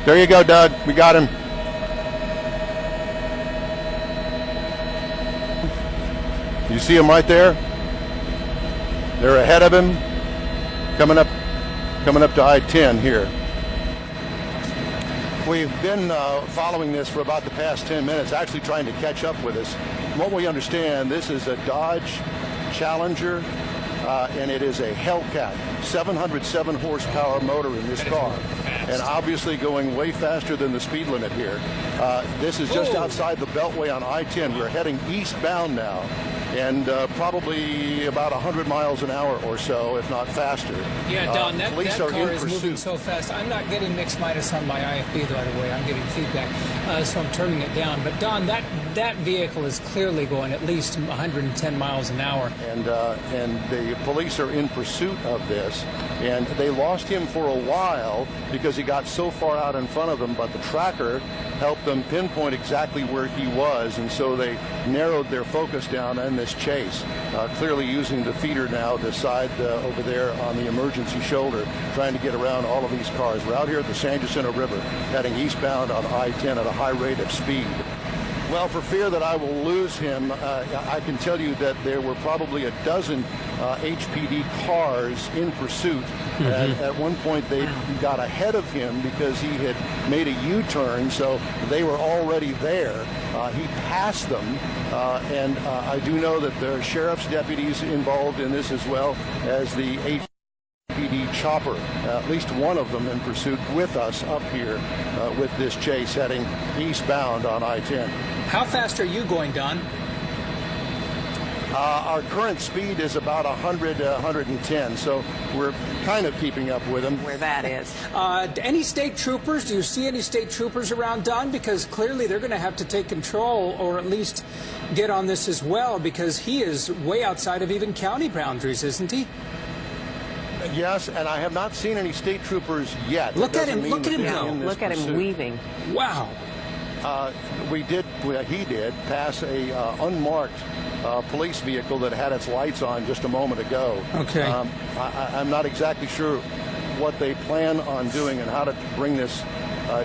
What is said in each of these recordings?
There you go, Doug. We got him. You see him right there? They're ahead of him, coming up to I-10 here. We've been following this for about the past 10 minutes, actually trying to catch up with us. From what we understand, this is a Dodge Challenger, and it is a Hellcat, 707 horsepower motor in this car, and obviously going way faster than the speed limit here. This is just outside the Beltway on I-10. We're heading eastbound now, and probably about 100 miles an hour or so, if not faster. Yeah, Don, that car is moving so fast. I'm not getting mixed minus on my IFB, by the way. I'm getting feedback, so I'm turning it down. But, Don, that vehicle is clearly going at least 110 miles an hour. And the police are in pursuit of this, and they lost him for a while because he got so far out in front of them, but the tracker helped them pinpoint exactly where he was, and so they narrowed their focus down in this chase, clearly using the feeder now to side over there on the emergency shoulder, trying to get around all of these cars. We're out here at the San Jacinto River, heading eastbound on I-10 at a high rate of speed. Well, for fear that I will lose him, I can tell you that there were probably a dozen HPD cars in pursuit. At one point, they got ahead of him because he had made a U-turn, so they were already there. He passed them, and I do know that there are sheriff's deputies involved in this as well as the HPD chopper, at least one of them in pursuit with us up here with this chase heading eastbound on I-10. How fast are you going, Don? Our current speed is about 100, 110, so we're kind of keeping up with him. Where that is. Any state troopers? Do you see any state troopers around, Don? Because clearly they're going to have to take control or at least get on this as well, because he is way outside of even county boundaries, isn't he? Yes, and I have not seen any state troopers yet. Look at him go. Look at him weaving. Wow. He did pass a unmarked police vehicle that had its lights on just a moment ago. Okay. I'm not exactly sure what they plan on doing and how to bring this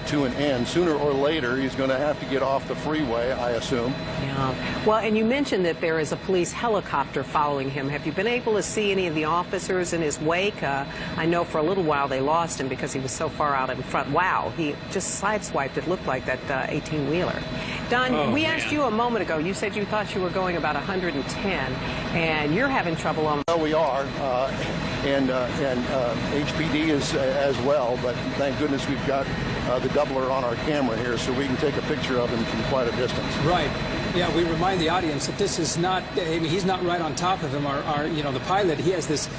to an end. Sooner or later, he's going to have to get off the freeway, I assume. Yeah. Well, and you mentioned that there is a police helicopter following him. Have you been able to see any of the officers in his wake? I know for a little while they lost him because he was so far out in front. Wow, he just sideswiped, it looked like, that 18-wheeler. Don, we asked you a moment ago, you said you thought you were going about 110, and you're having trouble on... Well, we are, and HPD is as well, but thank goodness we've got the doubler on our camera here so we can take a picture of him from quite a distance. Right. Yeah, we remind the audience that this is not, I mean, he's not right on top of him. The pilot, he has this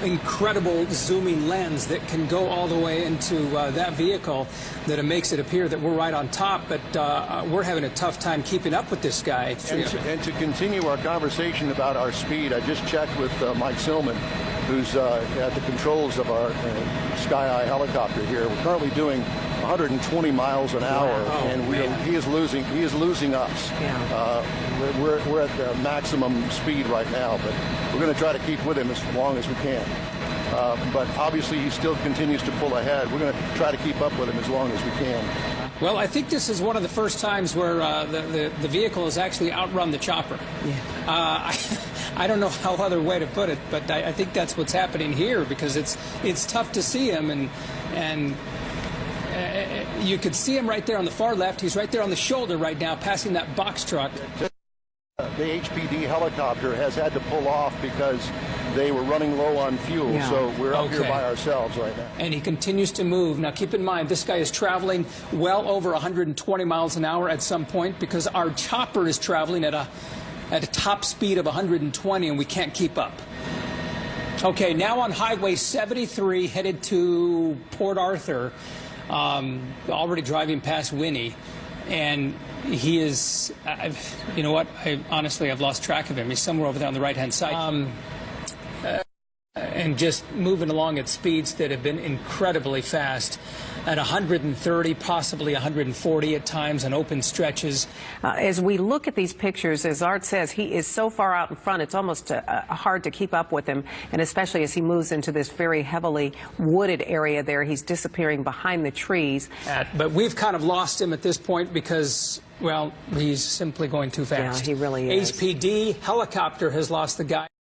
incredible zooming lens that can go all the way into that vehicle, that it makes it appear that we're right on top, but we're having a tough time keeping up with this guy. And to continue our conversation about our speed, I just checked with Mike Silman, who's at the controls of our Sky Eye helicopter here. We're currently doing 120 miles an hour, and he is losing us. Yeah. We're at the maximum speed right now, but we're going to try to keep with him as long as we can. But obviously, he still continues to pull ahead. We're going to try to keep up with him as long as we can. Well, I think this is one of the first times where the vehicle has actually outrun the chopper. Yeah. I don't know how other way to put it, but I think that's what's happening here, because it's tough to see him, and you could see him right there on the far left. He's right there on the shoulder right now, passing that box truck. The HPD helicopter has had to pull off because they were running low on fuel, so we're up here by ourselves right now. And he continues to move. Now, keep in mind, this guy is traveling well over 120 miles an hour at some point, because our chopper is traveling at a top speed of 120, and we can't keep up. Okay, now on Highway 73, headed to Port Arthur, already driving past Winnie, and he is, you know what, I've lost track of him. He's somewhere over there on the right-hand side. and just moving along at speeds that have been incredibly fast, at 130, possibly 140 at times on open stretches. As we look at these pictures, as Art says, he is so far out in front, it's almost hard to keep up with him, and especially as he moves into this very heavily wooded area there, he's disappearing behind the trees. But we've kind of lost him at this point because, well, he's simply going too fast. Yeah, he really is. HPD helicopter has lost the guy.